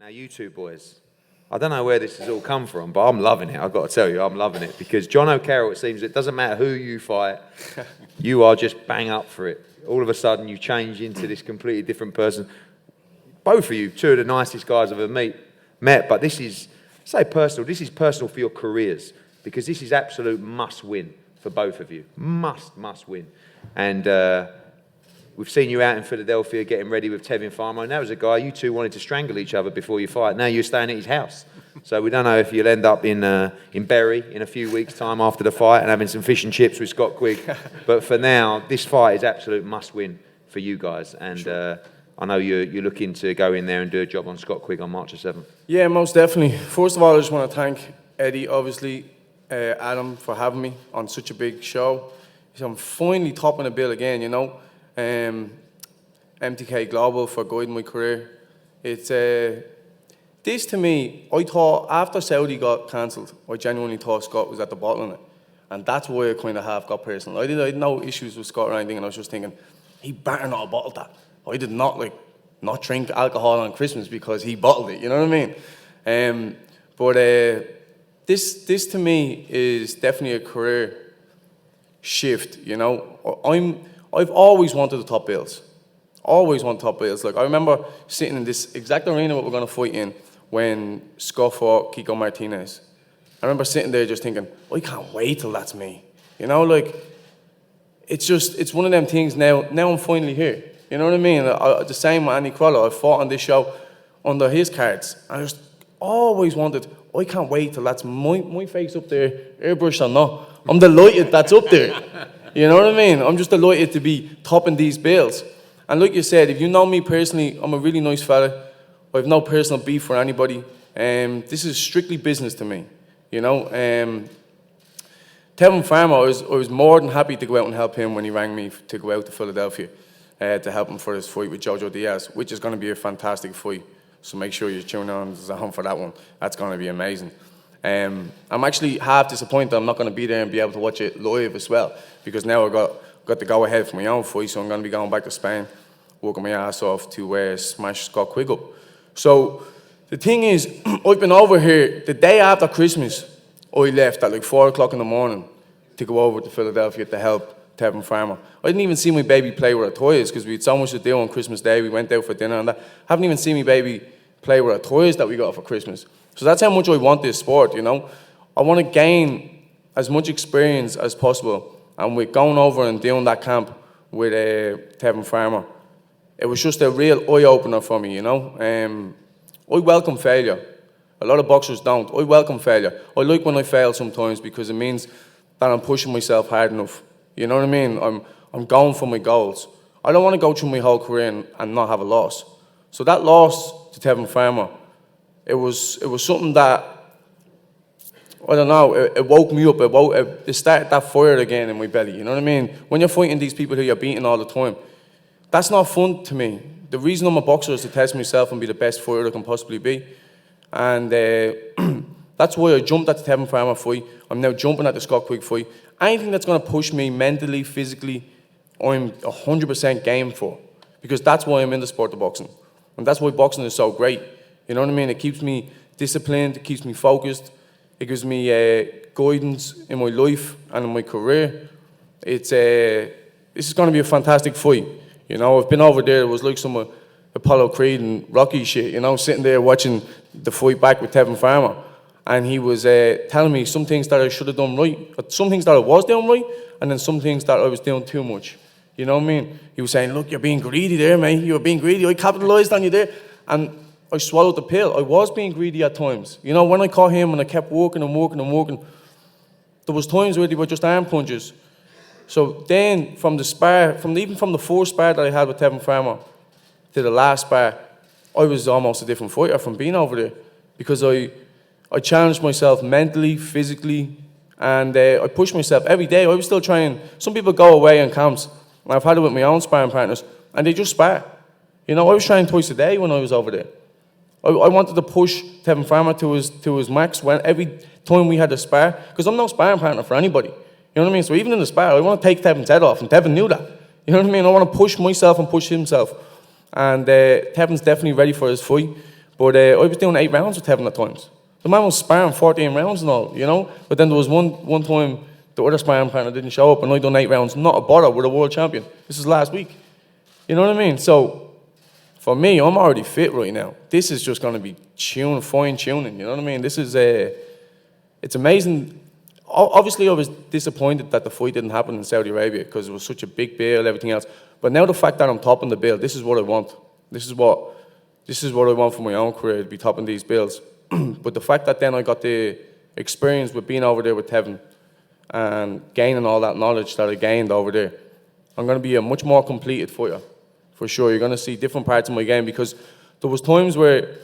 Now, you two boys, I don't know where this has all come from, but I'm loving it. I've got to tell you, I'm loving it. Because Jono Carroll, it seems, it doesn't matter who you fight, you are just bang up for it. All of a sudden, you change into this completely different person. Both of you, two of the nicest guys I've ever met, but this is, say personal, this is personal for your careers. Because this is absolute must-win for both of you. Must win. And we've seen you out in Philadelphia getting ready with Tevin Farmer, and that was a guy you two wanted to strangle each other before you fight. Now you're staying at his house. So we don't know if you'll end up in Bury in a few weeks' time after the fight and having some fish and chips with Scott Quigg. But for now, this fight is absolute must-win for you guys. And sure. I know you're looking to go in there and do a job on Scott Quigg on March the 7th. Yeah, most definitely. First of all, I just want to thank Eddie, obviously, Adam, for having me on such a big show. So I'm finally topping the bill again, you know. MTK Global for guiding my career. It's this to me, I thought after Saudi got cancelled, I genuinely thought Scott was at the bottom of it. And that's why I kind of half got personal. I had no issues with Scott or anything, and I was just thinking, he better not have bottled that. I did not drink alcohol on Christmas because he bottled it, you know what I mean? This to me is definitely a career shift, you know. I've always wanted the top bills. Always wanted top bills. Like, I remember sitting in this exact arena what we're going to fight in when Scott fought Kiko Martinez. I remember sitting there just thinking, I can't wait till that's me. You know, like, it's one of them things now I'm finally here. You know what I mean? The same with Andy Crawler. I fought on this show under his cards. I just always wanted, I can't wait till that's my face up there, airbrush or not. I'm delighted that's up there. You know what I mean? I'm just delighted to be topping these bills. And like you said, if you know me personally, I'm a really nice fella. I have no personal beef for anybody. This is strictly business to me. You know? Tevin Farmer, I was more than happy to go out and help him when he rang me to go out to Philadelphia to help him for his fight with Jojo Diaz, which is going to be a fantastic fight. So make sure you tune on for that one. That's going to be amazing. I'm actually half disappointed I'm not going to be there and be able to watch it live as well, because now I've got to go ahead for my own fight, so I'm going to be going back to Spain, working my ass off to smash Scott Quigg up. So the thing is, I've been over here the day after Christmas. I left at like 4 o'clock in the morning to go over to Philadelphia to help Tevin Farmer. I didn't even see my baby play with her toys because we had so much to do on Christmas Day. We went out for dinner and that. Haven't even seen my baby play with her toys that we got for Christmas. So that's how much I want this sport, you know. I want to gain as much experience as possible. And with going over and doing that camp with Tevin Farmer, it was just a real eye-opener for me, you know. I welcome failure. A lot of boxers don't. I welcome failure. I like when I fail sometimes because it means that I'm pushing myself hard enough. You know what I mean? I'm going for my goals. I don't want to go through my whole career and not have a loss. So that loss to Tevin Farmer, it was something that, I don't know, it woke me up. It started that fire again in my belly, you know what I mean? When you're fighting these people who you're beating all the time, that's not fun to me. The reason I'm a boxer is to test myself and be the best fighter I can possibly be. And that's why I jumped at the Tevin Farmer fight. I'm now jumping at the Scott Quigg fight. Anything that's going to push me mentally, physically, I'm 100% game for. Because that's why I'm in the sport of boxing. And that's why boxing is so great. You know what I mean? It keeps me disciplined, it keeps me focused, it gives me guidance in my life and in my career. This is going to be a fantastic fight. You know, I've been over there, it was like some Apollo Creed and Rocky shit, you know, sitting there watching the fight back with Tevin Farmer. And he was telling me some things that I should have done right, some things that I was doing right, and then some things that I was doing too much. You know what I mean? He was saying, look, you're being greedy there, mate. You were being greedy. I capitalised on you there. And I swallowed the pill. I was being greedy at times. You know, when I caught him and I kept working and working and working, there was times where they were just arm punches. So then from the spar, even from the first spar that I had with Tevin Farmer to the last spar, I was almost a different fighter from being over there, because I challenged myself mentally, physically, and I pushed myself every day. I was still trying. Some people go away on camps, and I've had it with my own sparring partners, and they just spar. You know, I was trying twice a day when I was over there. I wanted to push Tevin Farmer to his max every time we had a spar, because I'm no sparring partner for anybody. You know what I mean? So even in the spar, I want to take Tevin's head off, and Tevin knew that. You know what I mean? I want to push myself and push himself. And Tevin's definitely ready for his fight. But I was doing 8 rounds with Tevin at times. The man was sparring 14 rounds and all, you know? But then there was one time the other sparring partner didn't show up and I done 8 rounds, not a bother, with a world champion. This is last week. You know what I mean? So for me, I'm already fit right now. This is just going to be fine-tuning, you know what I mean? This is, it's amazing. Obviously, I was disappointed that the fight didn't happen in Saudi Arabia because it was such a big bill, everything else. But now the fact that I'm topping the bill, this is what I want. This is what I want for my own career, to be topping these bills. But the fact that then I got the experience with being over there with Tevin and gaining all that knowledge that I gained over there, I'm going to be a much more completed fighter, for sure. You're going to see different parts of my game because there was times where,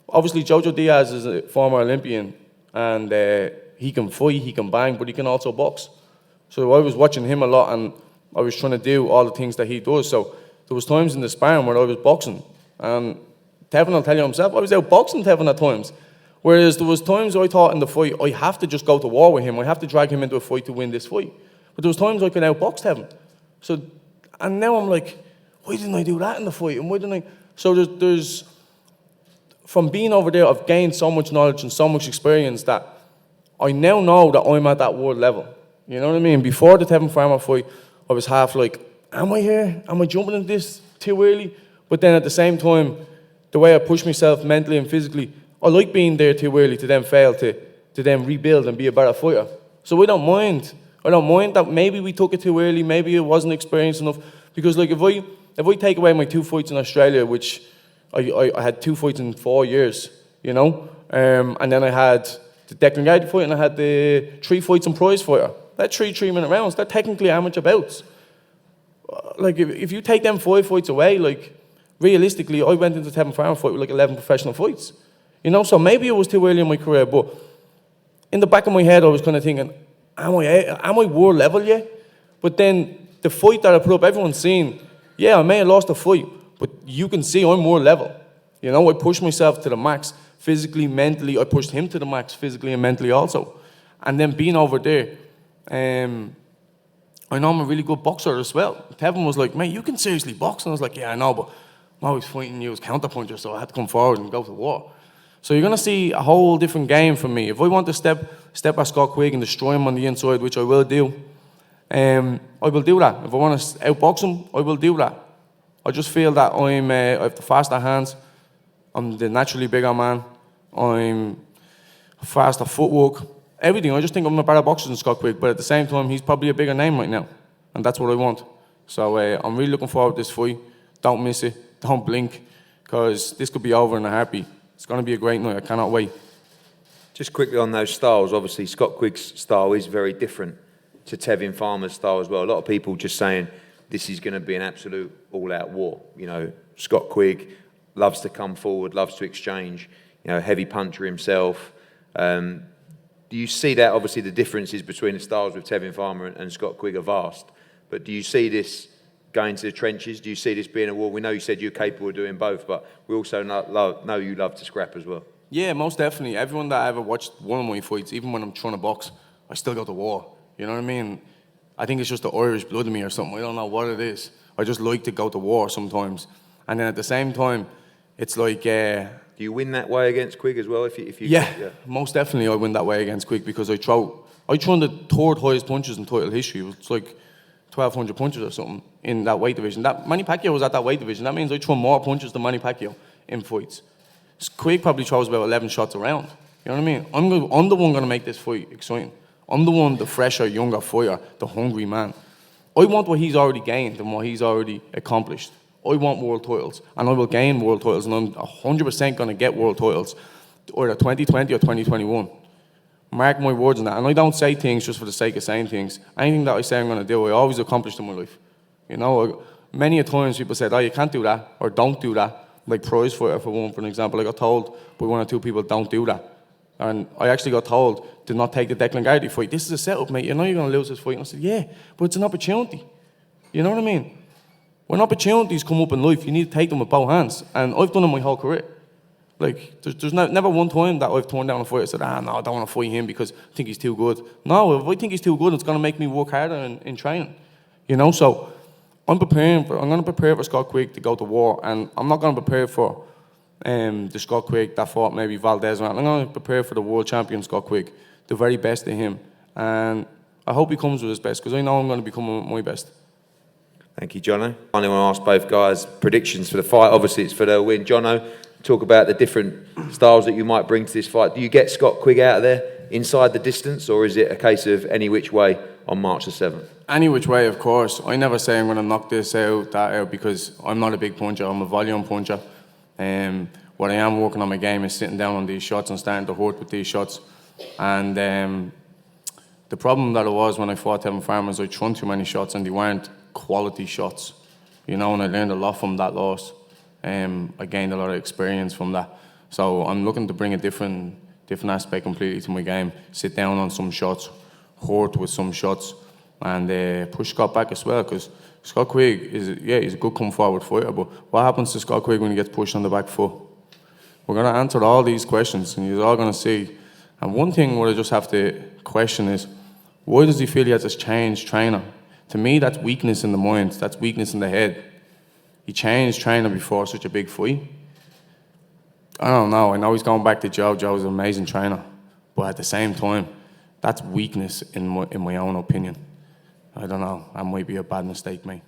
obviously, Jojo Diaz is a former Olympian and he can fight, he can bang, but he can also box. So I was watching him a lot and I was trying to do all the things that he does. So there was times in the sparring where I was boxing and Tevin will tell you himself, I was out boxing Tevin at times. Whereas there was times I thought in the fight, I have to just go to war with him. I have to drag him into a fight to win this fight. But there was times I could outbox Tevin. So, and now I'm like, why didn't I do that in the fight? And why didn't I? So there's from being over there, I've gained so much knowledge and so much experience that I now know that I'm at that world level. You know what I mean? Before the Tevin Farmer fight, I was half like, am I here? Am I jumping into this too early? But then at the same time, the way I push myself mentally and physically, I like being there too early to then fail, to then rebuild and be a better fighter. So I don't mind. I don't mind that maybe we took it too early, maybe it wasn't experienced enough. Because like if I take away my 2 fights in Australia, which I had 2 fights in 4 years, you know, and then I had the Declan Gallagher fight and I had the 3 fights in prize fighter. That's 3 3-minute rounds. They're technically amateur bouts. Like if you take them 5 fights away, like realistically, I went into the Tevin Farmer fight with like 11 professional fights. You know, so maybe it was too early in my career, but in the back of my head, I was kind of thinking, am I world level yet? But then the fight that I put up, everyone's seen, yeah, I may have lost a fight, but you can see I'm world level. You know, I pushed myself to the max, physically, mentally. I pushed him to the max, physically and mentally also. And then being over there, I know I'm a really good boxer as well. Tevin was like, mate, you can seriously box. And I was like, yeah, I know, but I'm always fighting you as counterpuncher, so I had to come forward and go to war. So you're going to see a whole different game from me. If I want to step at Scott Quigg and destroy him on the inside, which I will do, I will do that. If I want to outbox him, I will do that. I just feel that I have the faster hands. I'm the naturally bigger man. I'm faster footwork. Everything. I just think I'm a better boxer than Scott Quigg, but at the same time, he's probably a bigger name right now. And that's what I want. So I'm really looking forward to this fight. Don't miss it. Don't blink, because this could be over in a heartbeat. It's going to be a great night. I cannot wait. Just quickly on those styles, obviously Scott Quigg's style is very different to Tevin Farmer's style as well. A lot of people just saying this is going to be an absolute all-out war. You know, Scott Quigg loves to come forward, loves to exchange, you know, heavy puncher himself. Do you see that? Obviously the differences between the styles with Tevin Farmer and Scott Quigg are vast, but do you see this going to the trenches? Do you see this being a war? We know you said you're capable of doing both, but we also know you love to scrap as well. Yeah, most definitely. Everyone that I ever watched one of my fights, even when I'm trying to box, I still go to war. You know what I mean? I think it's just the Irish blood in me or something. I don't know what it is. I just like to go to war sometimes. And then at the same time, it's like... do you win that way against Quigg as well? If you yeah, most definitely I win that way against Quigg because I throw the 3rd highest punches in title history. It's like 1,200 punches or something in that weight division. That Manny Pacquiao was at that weight division. That means I throw more punches than Manny Pacquiao in fights. Quigg probably throws about 11 shots around. You know what I mean? I'm the one going to make this fight exciting. I'm the one, the fresher, younger fighter, the hungry man. I want what he's already gained and what he's already accomplished. I want world titles, and I will gain world titles, and I'm 100% going to get world titles, either 2020 or 2021. Mark my words on that. And I don't say things just for the sake of saying things. Anything that I say I'm going to do, I always accomplish in my life. You know, many a times people said, oh, you can't do that, or don't do that. Like prize fighter, for an example. I got told by 1 or 2 people, don't do that. And I actually got told, do not take the Declan Gallagher fight. This is a setup, mate. You know you're going to lose this fight. And I said, yeah, but it's an opportunity. You know what I mean? When opportunities come up in life, you need to take them with both hands. And I've done it my whole career. Like, there's never one time that I've turned down a fight and said, no, I don't want to fight him because I think he's too good. No, if I think he's too good, it's going to make me work harder in training. You know, so I'm going to prepare for Scott Quigg to go to war, and I'm not going to prepare for the Scott Quigg that fought maybe Valdez. I'm going to prepare for the world champion Scott Quigg, the very best of him. And I hope he comes with his best, because I know I'm going to become my best. Thank you, Jono. I want to ask both guys predictions for the fight. Obviously, it's for their win. Jono, talk about the different styles that you might bring to this fight. Do you get Scott Quigg out of there inside the distance, or is it a case of any which way on March the 7th? Any which way, of course. I never say I'm going to knock this out, that out, because I'm not a big puncher. I'm a volume puncher. What I am working on my game is sitting down on these shots and starting to hurt with these shots. And the problem that it was when I fought Tevin Farmers, I thrown too many shots and they weren't quality shots. You know, and I learned a lot from that loss. I gained a lot of experience from that. So I'm looking to bring a different aspect completely to my game. Sit down on some shots, hurt with some shots, and push Scott back as well, because Scott Quigg he's a good come forward fighter, but what happens to Scott Quigg when he gets pushed on the back foot? We're going to answer all these questions, and you're all going to see. And one thing what I just have to question is, why does he feel he has to change trainer? To me, that's weakness in the mind, that's weakness in the head. He changed trainer before such a big fight. I don't know, I know he's going back to Joe. Joe's an amazing trainer, but at the same time, that's weakness in my own opinion. I don't know, that might be a bad mistake, mate.